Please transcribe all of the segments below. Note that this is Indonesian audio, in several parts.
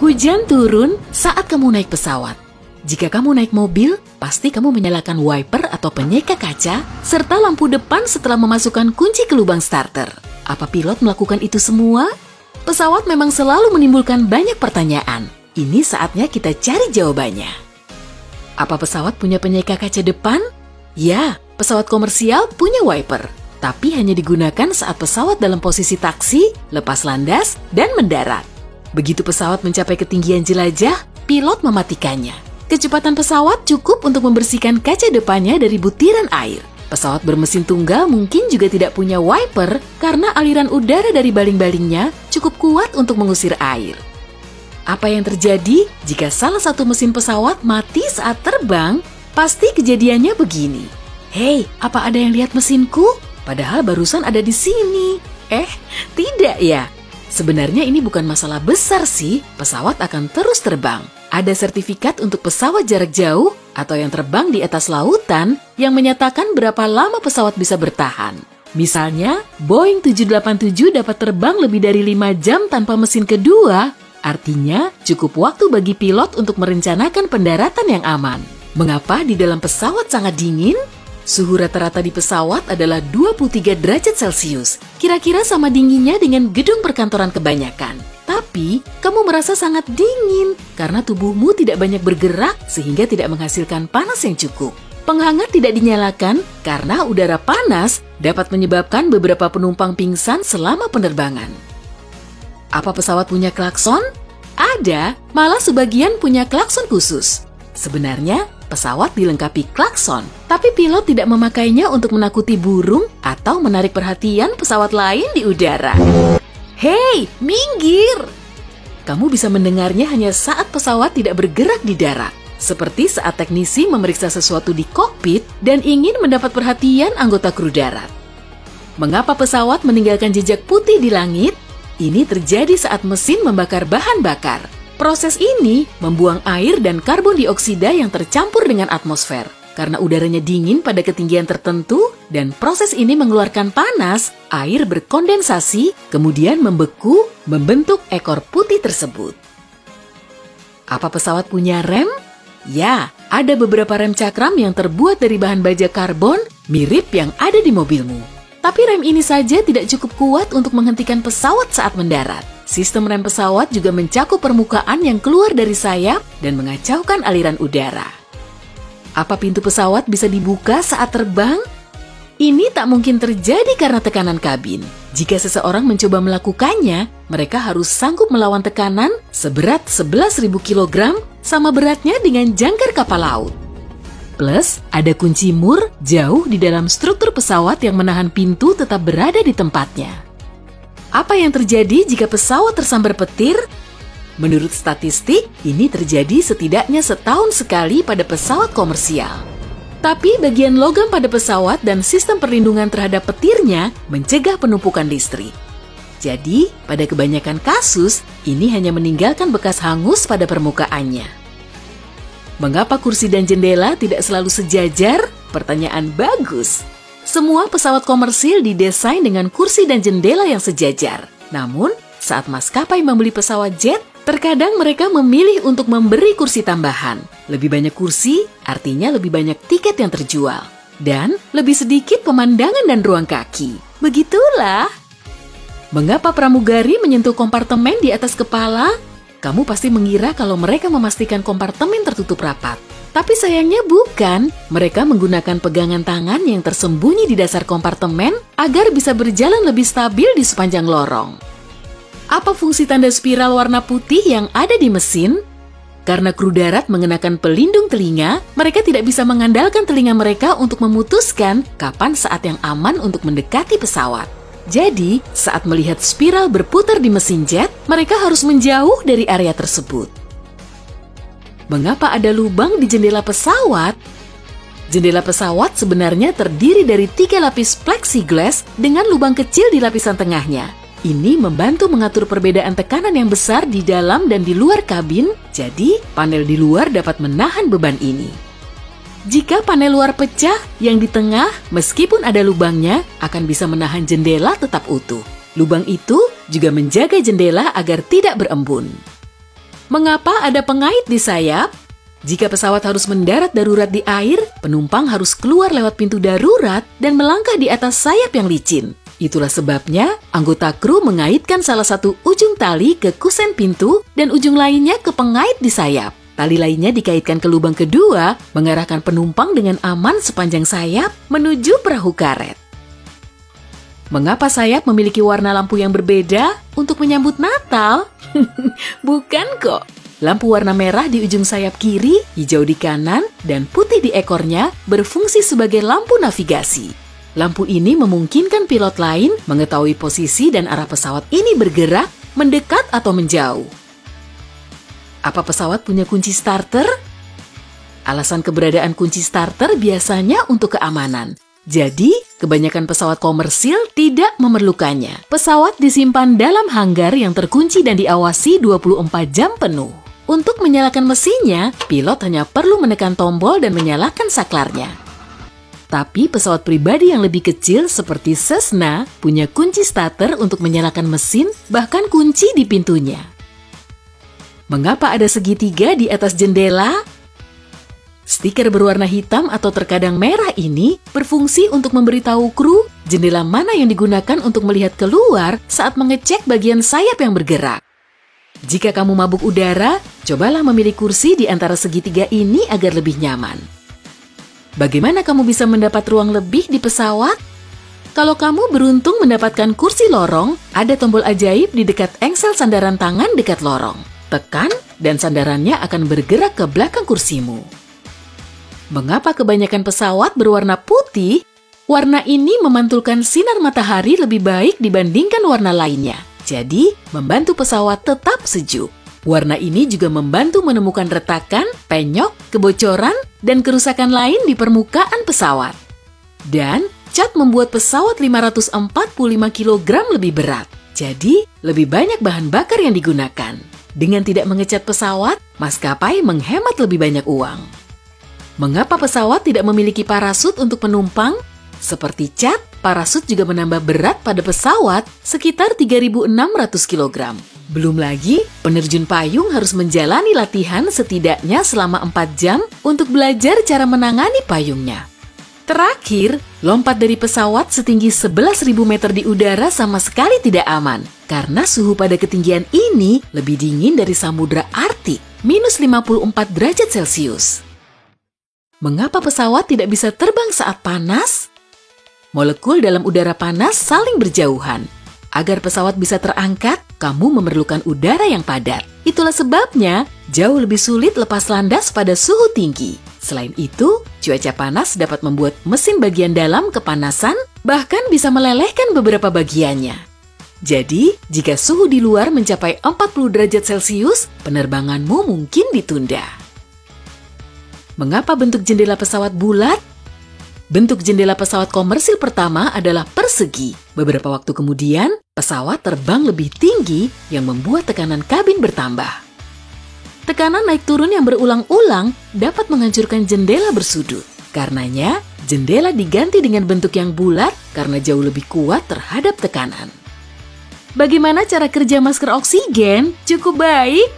Hujan turun saat kamu naik pesawat. Jika kamu naik mobil, pasti kamu menyalakan wiper atau penyeka kaca, serta lampu depan setelah memasukkan kunci ke lubang starter. Apa pilot melakukan itu semua? Pesawat memang selalu menimbulkan banyak pertanyaan. Ini saatnya kita cari jawabannya. Apa pesawat punya penyeka kaca depan? Ya, pesawat komersial punya wiper, tapi hanya digunakan saat pesawat dalam posisi taksi, lepas landas, dan mendarat. Begitu pesawat mencapai ketinggian jelajah, pilot mematikannya. Kecepatan pesawat cukup untuk membersihkan kaca depannya dari butiran air. Pesawat bermesin tunggal mungkin juga tidak punya wiper karena aliran udara dari baling-balingnya cukup kuat untuk mengusir air. Apa yang terjadi jika salah satu mesin pesawat mati saat terbang? Pasti kejadiannya begini. Hei, apa ada yang lihat mesinku? Padahal barusan ada di sini. Tidak ya. Sebenarnya ini bukan masalah besar sih, pesawat akan terus terbang. Ada sertifikat untuk pesawat jarak jauh atau yang terbang di atas lautan yang menyatakan berapa lama pesawat bisa bertahan. Misalnya, Boeing 787 dapat terbang lebih dari 5 jam tanpa mesin kedua, artinya cukup waktu bagi pilot untuk merencanakan pendaratan yang aman. Mengapa di dalam pesawat sangat dingin? Suhu rata-rata di pesawat adalah 23 derajat Celcius, kira-kira sama dinginnya dengan gedung perkantoran kebanyakan. Tapi, kamu merasa sangat dingin karena tubuhmu tidak banyak bergerak sehingga tidak menghasilkan panas yang cukup. Penghangat tidak dinyalakan karena udara panas dapat menyebabkan beberapa penumpang pingsan selama penerbangan. Apa pesawat punya klakson? Ada, malah sebagian punya klakson khusus. Sebenarnya, pesawat dilengkapi klakson, tapi pilot tidak memakainya untuk menakuti burung atau menarik perhatian pesawat lain di udara. Hei, minggir! Kamu bisa mendengarnya hanya saat pesawat tidak bergerak di darat, seperti saat teknisi memeriksa sesuatu di kokpit dan ingin mendapat perhatian anggota kru darat. Mengapa pesawat meninggalkan jejak putih di langit? Ini terjadi saat mesin membakar bahan bakar. Proses ini membuang air dan karbon dioksida yang tercampur dengan atmosfer. Karena udaranya dingin pada ketinggian tertentu dan proses ini mengeluarkan panas, air berkondensasi, kemudian membeku, membentuk ekor putih tersebut. Apa pesawat punya rem? Ya, ada beberapa rem cakram yang terbuat dari bahan baja karbon mirip yang ada di mobilmu. Tapi rem ini saja tidak cukup kuat untuk menghentikan pesawat saat mendarat. Sistem rem pesawat juga mencakup permukaan yang keluar dari sayap dan mengacaukan aliran udara. Apa pintu pesawat bisa dibuka saat terbang? Ini tak mungkin terjadi karena tekanan kabin. Jika seseorang mencoba melakukannya, mereka harus sanggup melawan tekanan seberat 11.000 kg sama beratnya dengan jangkar kapal laut. Plus, ada kunci mur jauh di dalam struktur pesawat yang menahan pintu tetap berada di tempatnya. Apa yang terjadi jika pesawat tersambar petir? Menurut statistik, ini terjadi setidaknya setahun sekali pada pesawat komersial. Tapi bagian logam pada pesawat dan sistem perlindungan terhadap petirnya mencegah penumpukan listrik. Jadi, pada kebanyakan kasus, ini hanya meninggalkan bekas hangus pada permukaannya. Mengapa kursi dan jendela tidak selalu sejajar? Pertanyaan bagus. Semua pesawat komersil didesain dengan kursi dan jendela yang sejajar. Namun, saat maskapai membeli pesawat jet, terkadang mereka memilih untuk memberi kursi tambahan. Lebih banyak kursi, artinya lebih banyak tiket yang terjual. Dan lebih sedikit pemandangan dan ruang kaki. Begitulah. Mengapa pramugari menyentuh kompartemen di atas kepala? Kamu pasti mengira kalau mereka memastikan kompartemen tertutup rapat. Tapi sayangnya bukan. Mereka menggunakan pegangan tangan yang tersembunyi di dasar kompartemen agar bisa berjalan lebih stabil di sepanjang lorong. Apa fungsi tanda spiral warna putih yang ada di mesin? Karena kru darat mengenakan pelindung telinga, mereka tidak bisa mengandalkan telinga mereka untuk memutuskan kapan saat yang aman untuk mendekati pesawat. Jadi, saat melihat spiral berputar di mesin jet, mereka harus menjauh dari area tersebut. Mengapa ada lubang di jendela pesawat? Jendela pesawat sebenarnya terdiri dari 3 lapis plexiglass dengan lubang kecil di lapisan tengahnya. Ini membantu mengatur perbedaan tekanan yang besar di dalam dan di luar kabin, jadi panel di luar dapat menahan beban ini. Jika panel luar pecah, yang di tengah, meskipun ada lubangnya, akan bisa menahan jendela tetap utuh. Lubang itu juga menjaga jendela agar tidak berembun. Mengapa ada pengait di sayap? Jika pesawat harus mendarat darurat di air, penumpang harus keluar lewat pintu darurat dan melangkah di atas sayap yang licin. Itulah sebabnya anggota kru mengaitkan salah satu ujung tali ke kusen pintu dan ujung lainnya ke pengait di sayap. Tali lainnya dikaitkan ke lubang kedua, mengarahkan penumpang dengan aman sepanjang sayap menuju perahu karet. Mengapa sayap memiliki warna lampu yang berbeda untuk menyambut Natal? Bukan kok. Lampu warna merah di ujung sayap kiri, hijau di kanan, dan putih di ekornya berfungsi sebagai lampu navigasi. Lampu ini memungkinkan pilot lain mengetahui posisi dan arah pesawat ini bergerak, mendekat atau menjauh. Apa pesawat punya kunci starter? Alasan keberadaan kunci starter biasanya untuk keamanan. Jadi, kebanyakan pesawat komersil tidak memerlukannya. Pesawat disimpan dalam hanggar yang terkunci dan diawasi 24 jam penuh. Untuk menyalakan mesinnya, pilot hanya perlu menekan tombol dan menyalakan saklarnya. Tapi pesawat pribadi yang lebih kecil seperti Cessna punya kunci starter untuk menyalakan mesin, bahkan kunci di pintunya. Mengapa ada segitiga di atas jendela? Stiker berwarna hitam atau terkadang merah ini berfungsi untuk memberitahu kru jendela mana yang digunakan untuk melihat keluar saat mengecek bagian sayap yang bergerak. Jika kamu mabuk udara, cobalah memilih kursi di antara segitiga ini agar lebih nyaman. Bagaimana kamu bisa mendapat ruang lebih di pesawat? Kalau kamu beruntung mendapatkan kursi lorong, ada tombol ajaib di dekat engsel sandaran tangan dekat lorong. Tekan dan sandarannya akan bergerak ke belakang kursimu. Mengapa kebanyakan pesawat berwarna putih? Warna ini memantulkan sinar matahari lebih baik dibandingkan warna lainnya. Jadi, membantu pesawat tetap sejuk. Warna ini juga membantu menemukan retakan, penyok, kebocoran, dan kerusakan lain di permukaan pesawat. Dan, cat membuat pesawat 545 kg lebih berat. Jadi, lebih banyak bahan bakar yang digunakan. Dengan tidak mengecat pesawat, maskapai menghemat lebih banyak uang. Mengapa pesawat tidak memiliki parasut untuk penumpang? Seperti cat, parasut juga menambah berat pada pesawat sekitar 3.600 kg. Belum lagi, penerjun payung harus menjalani latihan setidaknya selama 4 jam untuk belajar cara menangani payungnya. Terakhir, lompat dari pesawat setinggi 11.000 meter di udara sama sekali tidak aman, karena suhu pada ketinggian ini lebih dingin dari Samudra Arktik, minus 54 derajat Celcius. Mengapa pesawat tidak bisa terbang saat panas? Molekul dalam udara panas saling berjauhan. Agar pesawat bisa terangkat, kamu memerlukan udara yang padat. Itulah sebabnya jauh lebih sulit lepas landas pada suhu tinggi. Selain itu, cuaca panas dapat membuat mesin bagian dalam kepanasan, bahkan bisa melelehkan beberapa bagiannya. Jadi, jika suhu di luar mencapai 40 derajat Celcius, penerbanganmu mungkin ditunda. Mengapa bentuk jendela pesawat bulat? Bentuk jendela pesawat komersil pertama adalah persegi. Beberapa waktu kemudian, pesawat terbang lebih tinggi yang membuat tekanan kabin bertambah. Tekanan naik turun yang berulang-ulang dapat menghancurkan jendela bersudut. Karenanya, jendela diganti dengan bentuk yang bulat karena jauh lebih kuat terhadap tekanan. Bagaimana cara kerja masker oksigen? Cukup baik.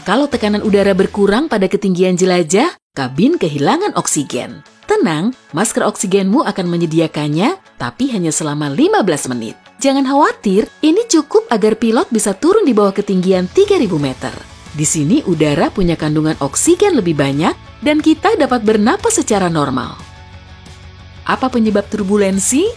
Kalau tekanan udara berkurang pada ketinggian jelajah, kabin kehilangan oksigen. Tenang, masker oksigenmu akan menyediakannya, tapi hanya selama 15 menit. Jangan khawatir, ini cukup agar pilot bisa turun di bawah ketinggian 3.000 meter. Di sini udara punya kandungan oksigen lebih banyak dan kita dapat bernapas secara normal. Apa penyebab turbulensi?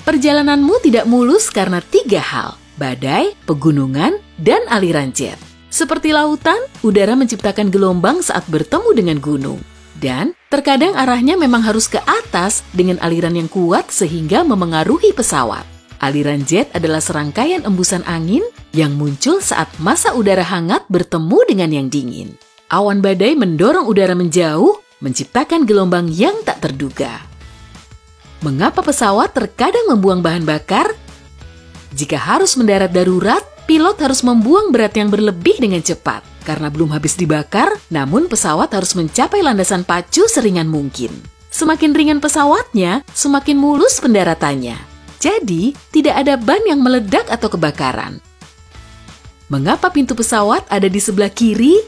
Perjalananmu tidak mulus karena 3 hal: badai, pegunungan, dan aliran jet. Seperti lautan, udara menciptakan gelombang saat bertemu dengan gunung. Dan terkadang arahnya memang harus ke atas dengan aliran yang kuat sehingga memengaruhi pesawat. Aliran jet adalah serangkaian embusan angin yang muncul saat massa udara hangat bertemu dengan yang dingin. Awan badai mendorong udara menjauh, menciptakan gelombang yang tak terduga. Mengapa pesawat terkadang membuang bahan bakar? Jika harus mendarat darurat, pilot harus membuang berat yang berlebih dengan cepat. Karena belum habis dibakar, namun pesawat harus mencapai landasan pacu seringan mungkin. Semakin ringan pesawatnya, semakin mulus pendaratannya. Jadi, tidak ada ban yang meledak atau kebakaran. Mengapa pintu pesawat ada di sebelah kiri?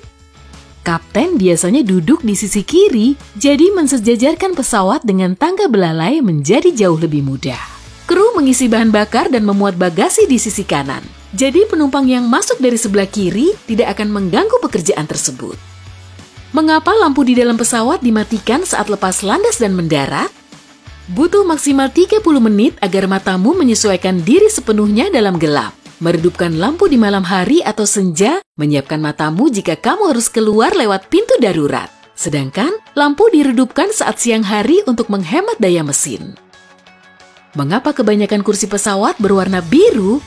Kapten biasanya duduk di sisi kiri, jadi mensejajarkan pesawat dengan tangga belalai menjadi jauh lebih mudah. Kru mengisi bahan bakar dan memuat bagasi di sisi kanan. Jadi penumpang yang masuk dari sebelah kiri tidak akan mengganggu pekerjaan tersebut. Mengapa lampu di dalam pesawat dimatikan saat lepas landas dan mendarat? Butuh maksimal 30 menit agar matamu menyesuaikan diri sepenuhnya dalam gelap. Meredupkan lampu di malam hari atau senja, menyiapkan matamu jika kamu harus keluar lewat pintu darurat. Sedangkan lampu diredupkan saat siang hari untuk menghemat daya mesin. Mengapa kebanyakan kursi pesawat berwarna biru?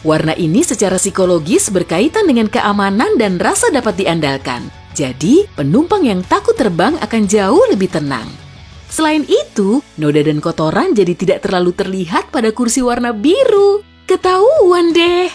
Warna ini secara psikologis berkaitan dengan keamanan dan rasa dapat diandalkan. Jadi, penumpang yang takut terbang akan jauh lebih tenang. Selain itu, noda dan kotoran jadi tidak terlalu terlihat pada kursi warna biru. Ketahuan deh!